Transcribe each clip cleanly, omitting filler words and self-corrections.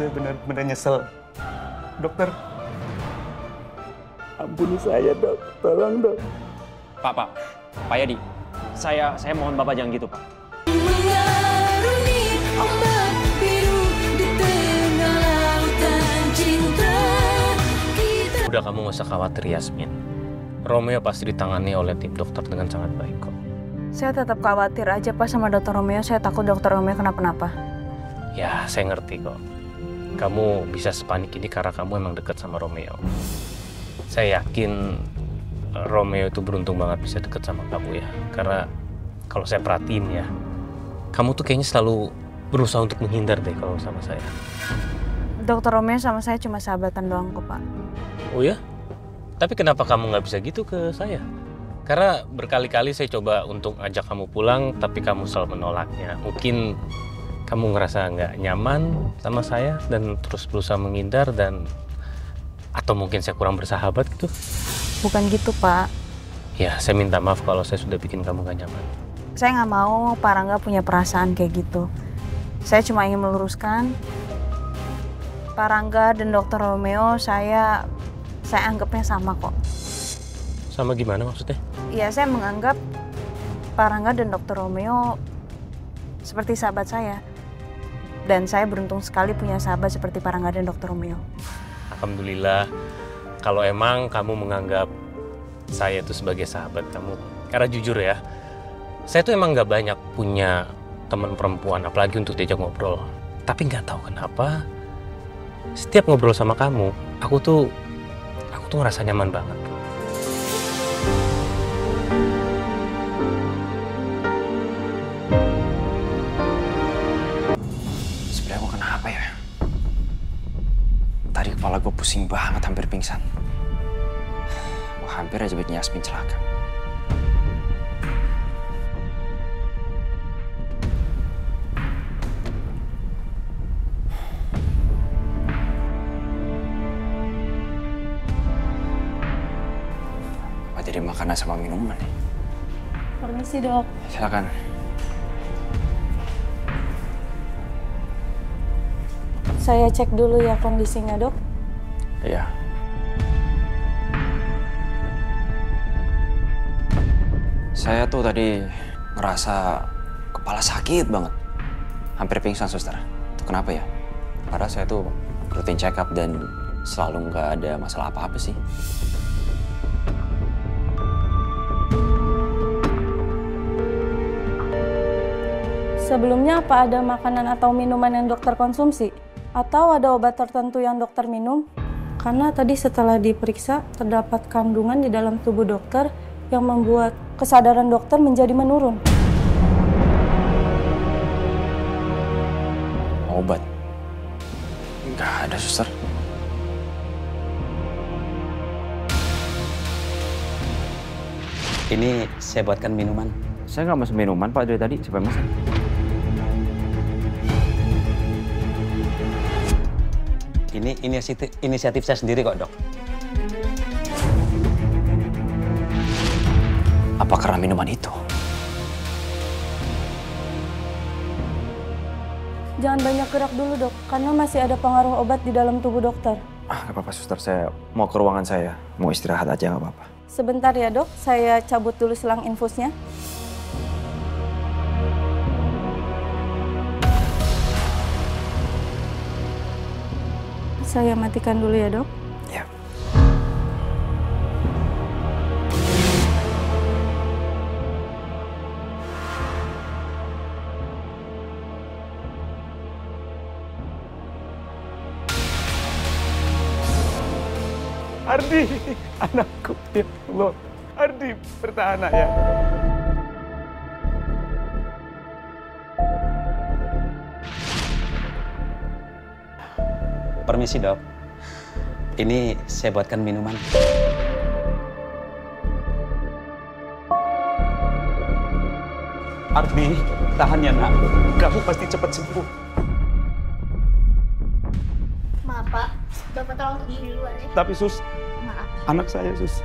saya benar-benar nyesel. Dokter, ampuni saya dok, tolong dok. Pak Yadi, saya mohon Bapak jangan gitu, Pak. Mengarungi ombak biru di tengah lautan cinta kita. Udah, kamu gak usah khawatir, Yasmin. Romeo pasti ditangani oleh tim dokter dengan sangat baik kok. Saya tetap khawatir aja Pak sama dokter Romeo. Saya takut dokter Romeo kenapa-napa. Ya, saya ngerti kok. Kamu bisa sepanik ini karena kamu emang dekat sama Romeo. Saya yakin Romeo itu beruntung banget bisa deket sama kamu ya. Karena kalau saya perhatiin ya, kamu tuh kayaknya selalu berusaha untuk menghindar deh kalau sama saya. Dokter Romeo sama saya cuma sahabatan doang kok Pak. Oh ya? Tapi kenapa kamu nggak bisa gitu ke saya? Karena berkali-kali saya coba untuk ajak kamu pulang, tapi kamu selalu menolaknya. Mungkin kamu ngerasa nggak nyaman sama saya dan terus berusaha menghindar dan... Atau mungkin saya kurang bersahabat gitu? Bukan gitu Pak. Ya, saya minta maaf kalau saya sudah bikin kamu gak nyaman. Saya nggak mau Pak Rangga punya perasaan kayak gitu. Saya cuma ingin meluruskan. Pak Rangga dan dokter Romeo saya anggapnya sama kok. Sama gimana maksudnya? Ya, saya menganggap Pak Rangga dan dokter Romeo seperti sahabat saya. Dan saya beruntung sekali punya sahabat seperti Pak Rangga dan dokter Romeo. Alhamdulillah, kalau emang kamu menganggap saya itu sebagai sahabat kamu. Karena jujur ya, saya tuh emang gak banyak punya teman perempuan, apalagi untuk diajak ngobrol. Tapi gak tahu kenapa, setiap ngobrol sama kamu, aku tuh ngerasa nyaman banget. Sebenarnya aku kenapa ya? Tadi kepala gue pusing banget, hampir pingsan. Wah, hampir aja bikin Yasmin celaka. Apa jadi makanan sama minuman nih? Permisi dok. Silakan. Saya cek dulu ya kondisinya dok. Iya. Saya tuh tadi ngerasa kepala sakit banget. Hampir pingsan, suster. Itu kenapa ya? Karena saya tuh rutin check up dan selalu nggak ada masalah apa-apa sih. Sebelumnya apa ada makanan atau minuman yang dokter konsumsi? Atau ada obat tertentu yang dokter minum? Karena tadi setelah diperiksa terdapat kandungan di dalam tubuh dokter yang membuat kesadaran dokter menjadi menurun. Obat? Nggak ada, suster. Ini saya buatkan minuman. Saya nggak mesen minuman, Pak, dari tadi. Siapa yang mesen? Ini inisiatif saya sendiri kok, dok. Apa karena minuman itu? Jangan banyak gerak dulu dok, karena masih ada pengaruh obat di dalam tubuh dokter. Nggak apa-apa, suster. Saya mau ke ruangan saya. Mau istirahat aja, nggak apa-apa. Sebentar ya dok, saya cabut dulu selang infusnya. Saya matikan dulu ya dok. Ya. Ardi, anakku, ya Allah. Ardi, bertahan nak ya. Permisi, dok. Ini saya buatkan minuman. Ardi, tahan ya nak. Kamu pasti cepat sembuh. Maaf Pak, Bapak tolong pergi duluan ya. Tapi Sus, Maaf. anak saya Sus.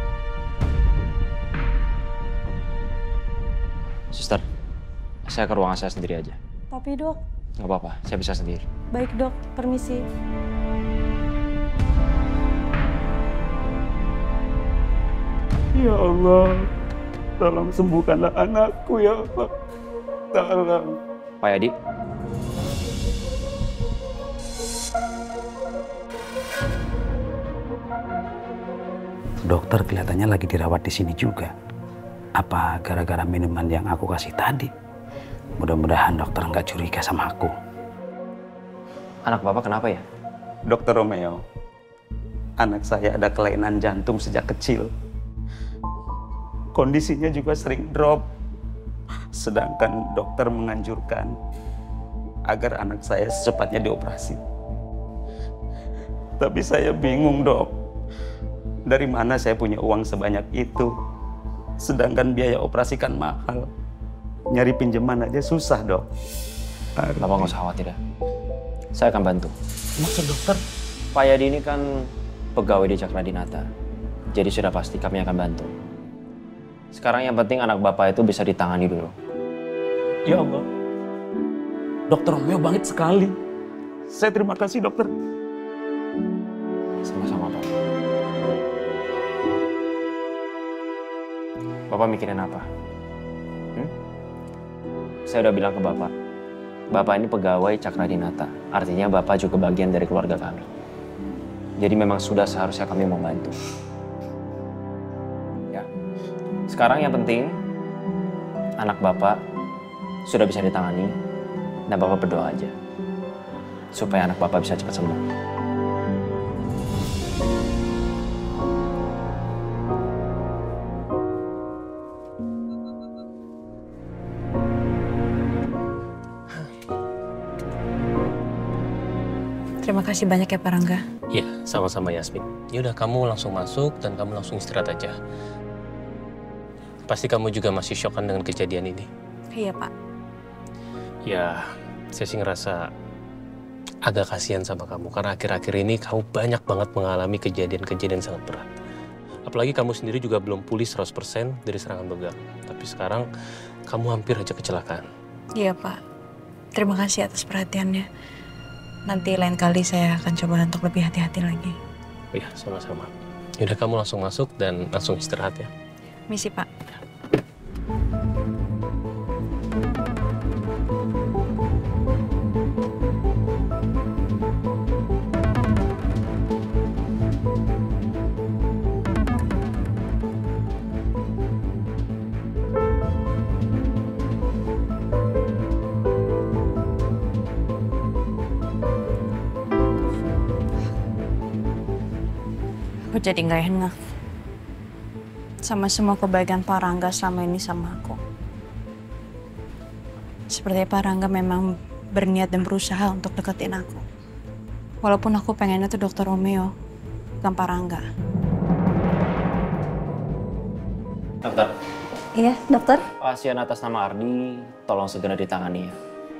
Suster, saya ke ruangan saya sendiri aja. Tapi dok, Nggak apa-apa, saya bisa sendiri. Baik dok, permisi. Ya Allah, tolong sembuhkanlah anakku ya Allah. Tolong. Pak Yadi. Dokter kelihatannya lagi dirawat di sini juga. Apa gara-gara minuman yang aku kasih tadi? Mudah-mudahan dokter nggak curiga sama aku. Anak Bapak kenapa ya? Dokter Romeo, anak saya ada kelainan jantung sejak kecil. Kondisinya juga sering drop. Sedangkan dokter menganjurkan agar anak saya secepatnya dioperasi. Tapi saya bingung, Dok. Dari mana saya punya uang sebanyak itu? Sedangkan biaya operasi kan mahal. Nyari pinjaman aja susah, Dok. Bapak nggak usah khawatir ya. Saya akan bantu. Maksud dokter? Pak Yadi ini kan pegawai di Cakradinata. Jadi sudah pasti kami akan bantu. Sekarang yang penting anak Bapak itu bisa ditangani dulu. Ya Allah. Dokter Romeo banget sekali. Saya terima kasih, dokter. Sama-sama, Pak. Bapak mikirin apa? Saya udah bilang ke Bapak. Bapak ini pegawai Cakradinata. Artinya Bapak juga bagian dari keluarga kami. Jadi memang sudah seharusnya kami membantu. Ya. Sekarang yang penting, anak Bapak sudah bisa ditangani. Dan Bapak berdoa aja. Supaya anak Bapak bisa cepat sembuh. Terima kasih banyak ya Pak Rangga. Ya, sama-sama Yasmin. Yaudah, kamu langsung masuk dan kamu langsung istirahat aja. Pasti kamu juga masih shock kan dengan kejadian ini? Iya Pak. Ya, saya sih ngerasa agak kasihan sama kamu. Karena akhir-akhir ini kamu banyak banget mengalami kejadian-kejadian sangat berat. Apalagi kamu sendiri juga belum pulih 100% dari serangan begal. Tapi sekarang kamu hampir aja kecelakaan. Iya Pak. Terima kasih atas perhatiannya. Nanti lain kali saya akan coba untuk lebih hati-hati lagi. Oh ya, sama-sama. Yaudah, kamu langsung masuk dan langsung istirahat ya. Misi Pak. Aku jadi nggak enak sama semua kebaikan Pak Rangga selama ini sama aku. Sepertinya Pak Rangga memang berniat dan berusaha untuk deketin aku. Walaupun aku pengennya tuh Dokter Romeo, bukan Pak Rangga. Dokter. Iya, dokter. Pasien atas nama Ardi, tolong segera ditangani ya.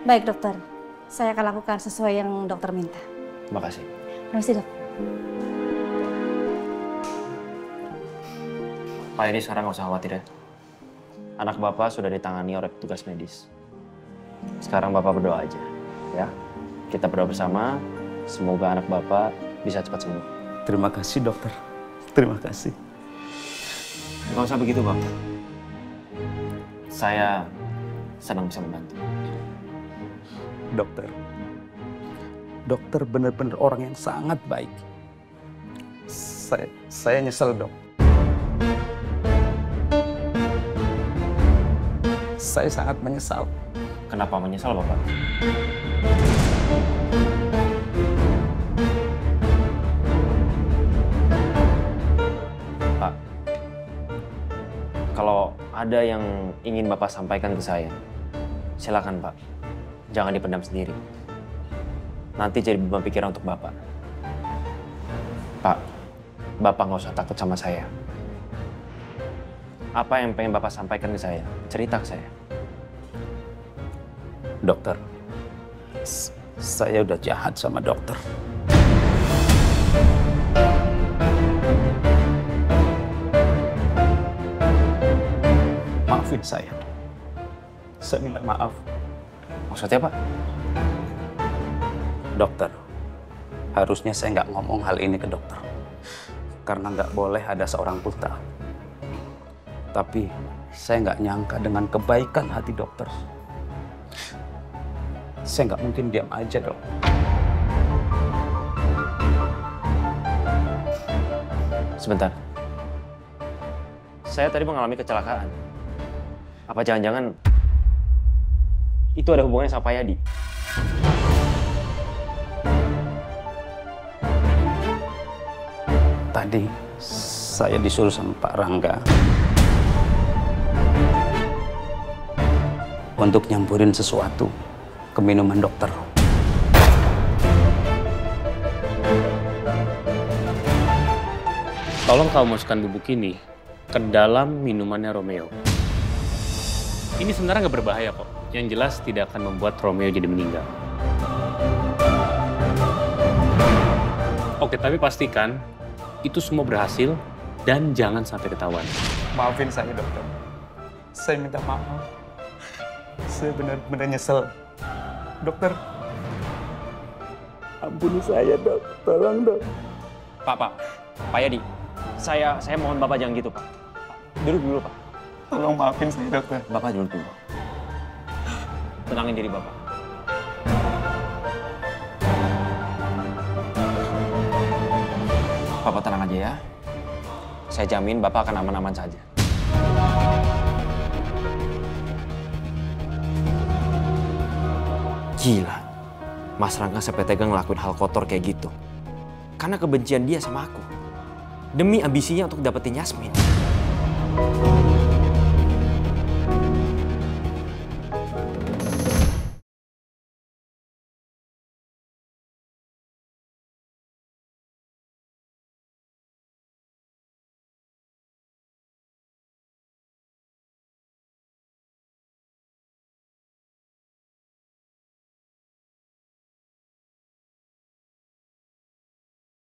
Baik dokter, saya akan lakukan sesuai yang dokter minta. Terima kasih. Permisi dok. Pak ini sekarang nggak usah khawatir ya. Anak Bapak sudah ditangani oleh petugas medis. Sekarang Bapak berdoa aja, ya. Kita berdoa bersama, semoga anak Bapak bisa cepat sembuh. Terima kasih, dokter. Terima kasih. Nggak usah begitu, Bapak. Saya senang bisa membantu. Dokter. Dokter benar-benar orang yang sangat baik. Saya nyesel, Dok. Saya sangat menyesal. Kenapa menyesal, Bapak? Pak, kalau ada yang ingin Bapak sampaikan ke saya, silakan, Pak. Jangan dipendam sendiri. Nanti jadi beban pikiran untuk Bapak. Pak, Bapak nggak usah takut sama saya. Apa yang pengen Bapak sampaikan ke saya? Cerita ke saya. Dokter, saya udah jahat sama dokter. Maafin saya. Saya minta maaf. Maksudnya, Pak? Dokter, harusnya saya nggak ngomong hal ini ke dokter. Karena nggak boleh ada seorang pun tahu. Tapi saya nggak nyangka dengan kebaikan hati dokter. Saya nggak mungkin diam aja, Dok. Sebentar. Saya tadi mengalami kecelakaan. Apa jangan-jangan itu ada hubungannya sama Pak Yadi? Tadi saya disuruh sama Pak Rangga untuk nyampurin sesuatu ke minuman dokter. Tolong kamu masukkan bubuk ini ke dalam minumannya Romeo. Ini sebenarnya nggak berbahaya kok. Yang jelas tidak akan membuat Romeo jadi meninggal. Oke, tapi pastikan itu semua berhasil dan jangan sampai ketahuan. Maafin saya, dokter. Saya minta maaf. Saya benar-benar nyesel. Dokter, ampuni saya, Dok. Tolong, Dok. Pak Yadi, saya mohon Bapak jangan gitu, Pak. Duduk dulu, Pak. Tolong maafin saya, dokter. Bapak duduk dulu. Tenangin diri Bapak. Bapak tenang aja ya. Saya jamin Bapak akan aman-aman saja. Gila, Mas Rangga sampai tega ngelakuin hal kotor kayak gitu. Karena kebencian dia sama aku. Demi ambisinya untuk dapetin Yasmin.